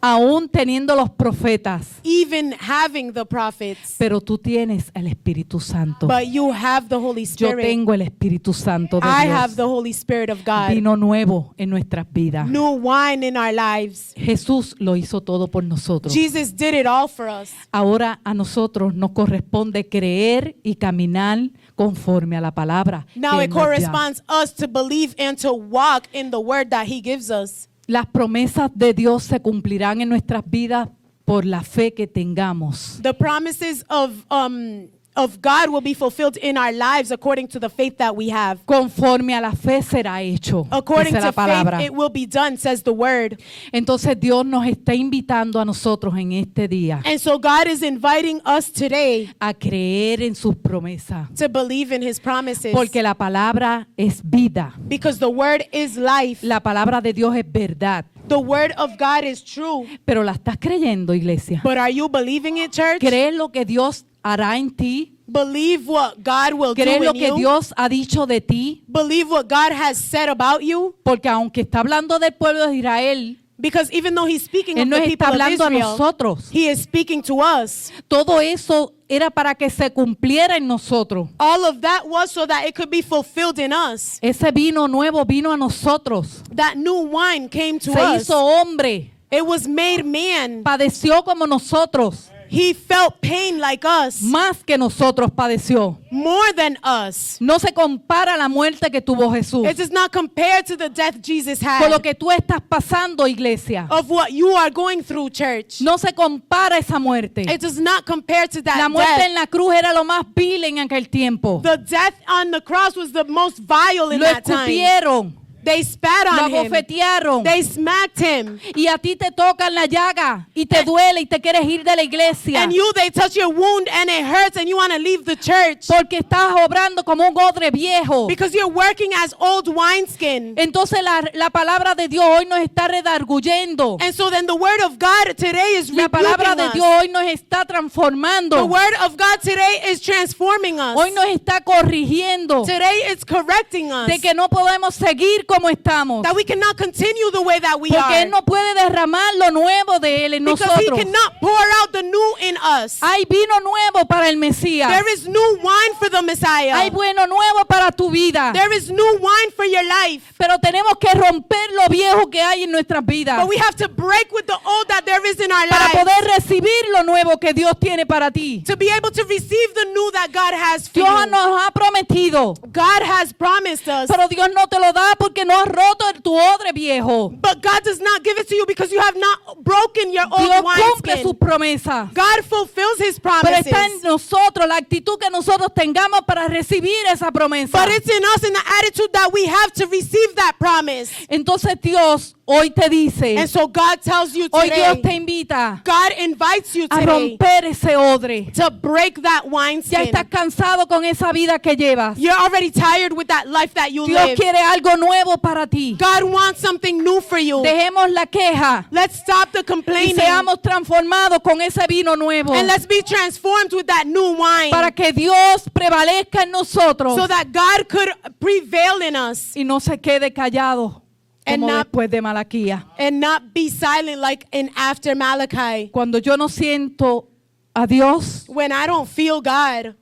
aún teniendo los profetas. Even having the prophets. Pero tú tienes el Espíritu Santo. But you have the Holy Yo Spirit. tengo el Espíritu Santo de I have the Dios. Holy Spirit of God. Vino nuevo en nuestras vidas. New wine in our lives. Jesús lo hizo todo por nosotros. Jesus did it all for us. Ahora a nosotros nos corresponde creer y caminar conforme a la palabra. Now que it Él nos da. corresponds us to believe and to walk in the word that He gives us. Las promesas de Dios se cumplirán en nuestras vidas por la fe que tengamos. The promises of God will be fulfilled in our lives according to the faith that we have. Conforme a la fe será hecho. According Dice la to faith, palabra. it will be done, says the word. Entonces Dios nos está invitando a nosotros en este día And so God is inviting us today a creer en sus promesas. to believe in His promises. Porque la palabra es vida. Because the word is life. La palabra de Dios es verdad. The word of God is true. Pero la estás creyendo, iglesia. But are you believing it, church? ¿Crees lo que Dios hará en ti? Believe what God will do ¿Crees lo in que you. Dios ha dicho de ti? Believe what God has said about you. Porque aunque está hablando del pueblo de Israel, Because even though he's speaking Él of nos the está people of hablando a Israel, nosotros. he is speaking to us. Todo eso era para que se cumpliera en nosotros. All of that was so that it could be fulfilled in us. Ese vino nuevo vino a nosotros. That new wine came to Se us. hizo hombre. It was made man. Padeció como nosotros. He felt pain like us, Más que nosotros padeció. more than us. No se compara a la muerte que tuvo Jesús. It does not compare to the death Jesus Por lo had. que tú estás pasando, iglesia. Of what you are going through, church. No se compara esa muerte. It does not compare to that La muerte death. en la cruz era lo más vil en aquel tiempo. The death on the cross was the most vile in Lo that time. escupieron, They spat lo on him. abofetearon. They smacked him. Y a ti te tocan la llaga y te duele y te quieres ir de la iglesia. And they touch your wound and it hurts and you want to leave the church. Porque estás obrando como un odre viejo. Because you're working as old wineskin. Entonces la palabra de Dios hoy nos está redarguyendo. And so then the word of God today is La palabra rebuking de us. Dios hoy nos está The transformando. word of God today is transforming us. Hoy nos está corrigiendo Today it's correcting us. de que no podemos seguir como estamos. That we cannot continue the way that we Porque are. Él no puede derramar lo nuevo de Él en Because he nosotros. cannot pour out the new in us. Hay vino nuevo para el Mesías. There is new wine for the Messiah. Hay bueno nuevo para tu vida. There is new wine for your life. Pero tenemos que romper lo viejo que hay en nuestras vidas But we have to break with the old that there is in our para lives. poder recibir lo nuevo que Dios tiene para ti. To be able to receive the new that God has for Dios you. nos ha prometido, God has promised us. pero Dios no te lo da porque no has roto tu odre viejo. But God does not give it to you because you have not broken your Dios old cumple sus wineskin. promesas. God fulfills his Pero promises. está en nosotros la actitud que nosotros tengamos para recibir esa promesa. But it's in us, in the attitude that we have to receive that promise. Entonces Dios hoy te dice, And so God tells you hoy Dios today, te invita God invites you a today romper ese odre. to break that Ya wineskin. estás cansado con esa vida que llevas. You're already tired with that life that you Dios live. quiere algo nuevo para ti. God wants something new for you. Dejemos la queja Let's stop the y complaining seamos transformados con ese vino nuevo and let's be transformed with that new wine para que Dios prevalezca en nosotros so that God could prevail in us y no se quede callado And como not- después de Malaquía. and not be silent like in after Malachi. Cuando yo no siento a Dios, When I don't feel God,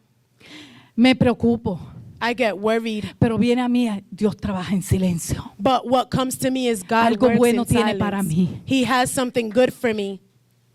me preocupo. I get worried. Pero viene a mí, Dios trabaja en silencio. But what comes to me is God Algo works bueno in tiene para silence. mí. He has something good for me.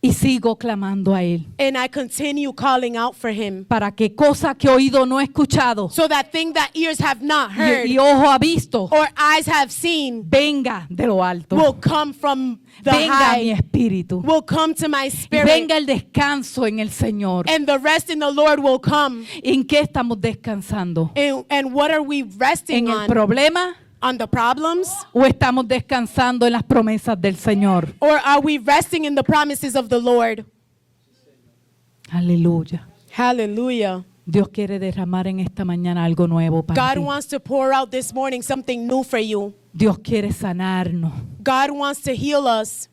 Y sigo clamando a Él And I continue calling out for him. para que cosa que oído no he escuchado So that thing that ears have not heard y ojo ha visto, or eyes have seen venga de lo alto. will come from the Venga mi high, espíritu. will come to my Y spirit. venga el descanso en el Señor. And the rest in the Lord will come. ¿En qué estamos descansando? And what are we resting ¿En el on? problema On the problems? o estamos descansando en las promesas del Señor? Or are we resting in the promises of the Lord? Aleluya. Hallelujah. Dios quiere derramar en esta mañana algo nuevo para God ti. wants to pour out this morning something new for you. Dios quiere sanarnos, God wants to heal us,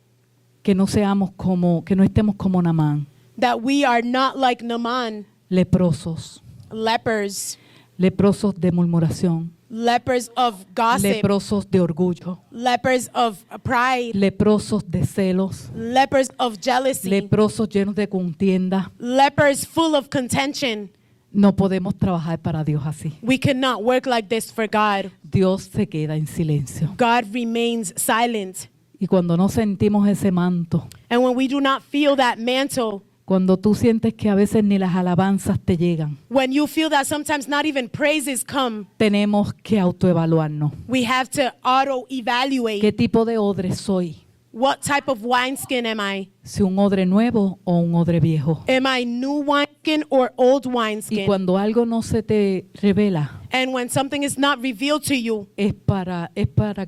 que no estemos como Naamán, that we are not like Naaman, leprosos, lepers, leprosos de murmuración, lepers of gossip, leprosos de orgullo, lepers of pride, leprosos de celos, lepers of jealousy, leprosos llenos de contienda. lepers full of contention. No podemos trabajar para Dios así. We cannot work like this for God. Dios se queda en silencio. God remains silent. Y cuando no sentimos ese manto, And when we do not feel that mantle, cuando tú sientes que a veces ni las alabanzas te llegan, when you feel that sometimes not even praises come, tenemos que autoevaluarnos. we have to auto-evaluate. ¿Qué tipo de odre soy? What type of wineskin am I? Si un odre nuevo o un odre viejo. Am I new wineskin or old Y wineskin? cuando algo no se te revela, And when something is not revealed to you, es para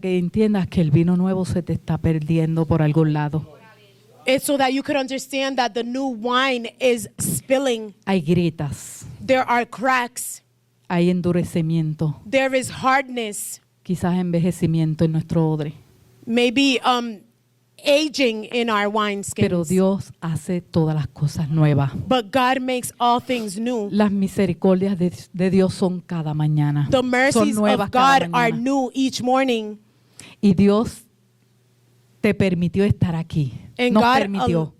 que entiendas que el vino nuevo se te está perdiendo por algún lado. it's so that you could understand that the new wine is spilling. Hay grietas, There are cracks. hay endurecimiento, There is hardness. quizás envejecimiento en nuestro odre. Maybe aging in our Pero wineskins. Dios hace todas las cosas nuevas. But God makes all things new. Las misericordias de Dios son cada mañana. The Son mercies nuevas of cada God are mañana. new each morning. Y Dios te permitió estar aquí. And Nos God, permitió.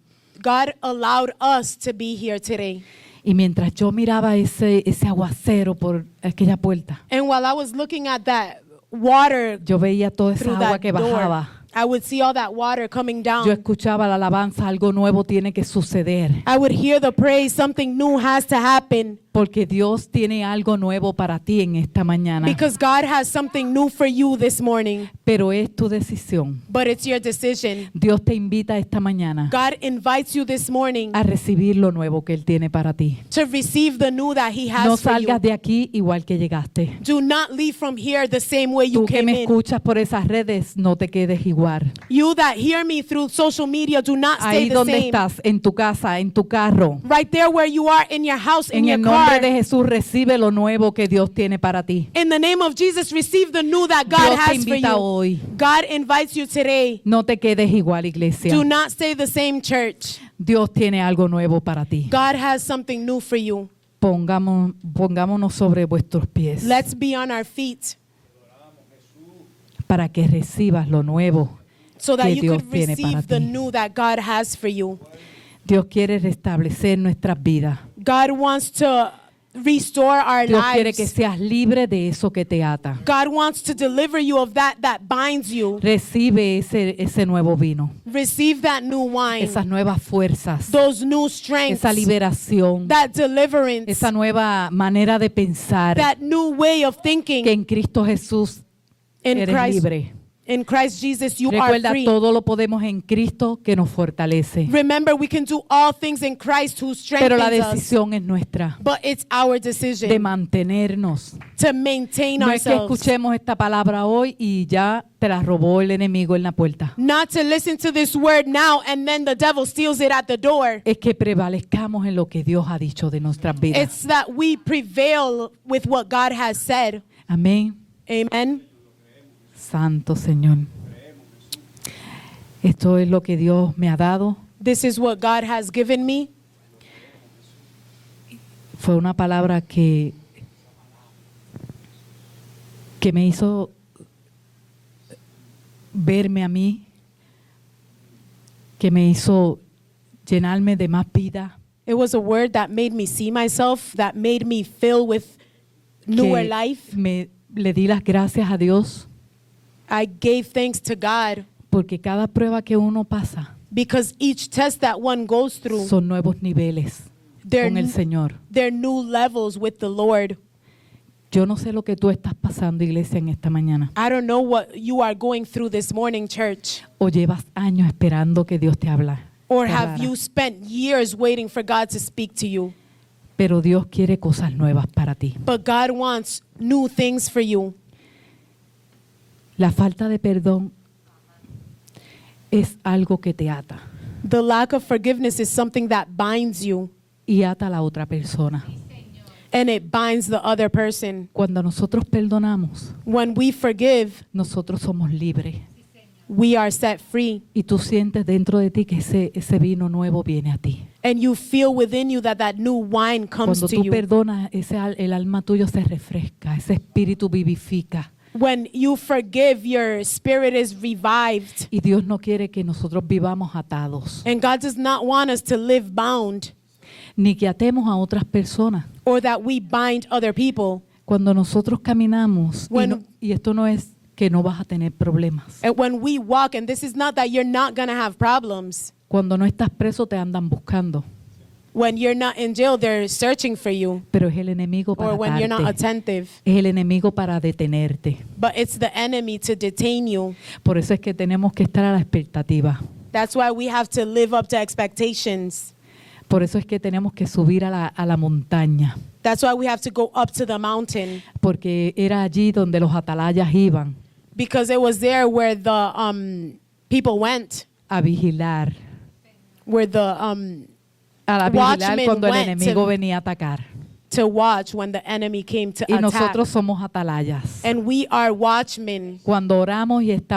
God allowed us to be here today. Y mientras yo miraba ese aguacero por aquella puerta, And while I was looking at that water yo veía toda esa through agua that que door, bajaba. I would see all that water coming Yo down. escuchaba la alabanza, algo nuevo tiene que suceder. I would hear the praise, something new has to happen. Porque Dios tiene algo nuevo para ti en esta mañana. Because God has something new for you this morning. Pero es tu decisión. But it's your decision. Dios te invita esta mañana God invites you this morning a recibir lo nuevo que Él tiene para ti. to receive the new that He has No for salgas you. de aquí igual que llegaste. Do not leave from here the same way you Tú que came me in. escuchas por esas redes, no te quedes igual. You that hear me through social media, do not stay Ahí the donde same. estás, en tu casa, en tu carro. Right there where you are, in your house, in En your el nombre car. de Jesús, recibe lo nuevo que Dios tiene para ti. In the name of Jesus, receive the new that God Dios te has for invita you. hoy. God invites you today. No te quedes igual, iglesia. Do not stay the same, church. Dios tiene algo nuevo para ti. God has something new for you. Pongámonos sobre vuestros pies Let's be on our feet para que recibas lo nuevo so that que you Dios could tiene para receive the ti. new that God has for you. Dios quiere restablecer nuestras vidas. God wants to restore our Dios quiere que lives. seas libre de eso que te ata. God wants to deliver you of that binds you. Recibe ese nuevo vino, Receive that new wine, esas nuevas fuerzas, those new strengths, esa liberación, that deliverance, esa nueva manera de pensar, that new way of thinking. que en Cristo Jesús In eres Christ, libre. in Christ Jesus, you are Recuerda, free. todo lo podemos en Cristo que nos fortalece. Remember, we can do all things in Christ who Pero la strengthens us. decisión es nuestra, But it's our de decision mantenernos. to maintain No es que ourselves. escuchemos esta palabra hoy y ya te la robó el enemigo en la puerta. Not to listen to this word now and then the devil steals it at the door. Es que prevalezcamos en lo que Dios ha dicho de nuestras vidas. It's that we prevail with what God has said. Amén. Amen. Santo Señor. Esto es lo que Dios me ha dado. This is what God has given me. Fue una palabra que me hizo verme a mí, que me hizo llenarme de más vida, It was a word that made me see myself, that made me fill with newer que life. le di las gracias a Dios, I gave thanks to God porque cada prueba que uno pasa because each test that one goes through, son nuevos niveles They're con el n- Señor. they're new levels with the Lord. Yo no sé lo que tú estás pasando, iglesia, en esta mañana. I don't know what you are going through this morning, church. O llevas años esperando que Dios te habla. Or te have hablara. you spent years waiting for God to speak to you? Pero Dios quiere cosas nuevas para ti. But God wants new things for you. La falta de perdón es algo que te ata The lack of forgiveness is something that binds you y ata a la otra persona. and it binds the other person. Cuando nosotros perdonamos, When we forgive, nosotros somos libres. we are set free. Y tú sientes dentro de ti que ese vino nuevo viene a ti. And you feel within you that new wine comes Cuando to tú you. perdonas, el alma tuyo se refresca, ese espíritu vivifica. When you forgive, your spirit is revived. Y Dios no quiere que nosotros vivamos atados, And God does not want us to live bound ni que atemos a otras personas. or that we bind other people. Cuando nosotros caminamos, When- y esto no es que no vas a tener problemas. And when we walk, and this is not that you're not going to have problems. Cuando no estás preso te andan buscando, When you're not in jail, they're searching for you. pero es el enemigo para Or when you're not atarte. attentive. Es el enemigo para detenerte. But it's the enemy to detain you. Por eso es que tenemos que estar a la expectativa. That's why we have to live up to expectations. Por eso es que tenemos que subir a la montaña. That's why we have to go up to the mountain. Porque era allí donde los atalayas iban Because it was there where the people went. a vigilar. Where the A vigilar Watchmen cuando el went enemigo to- venía a atacar. to watch when the enemy came to Y attack. nosotros somos atalayas. And we are watchmen. Cuando oramos y estamos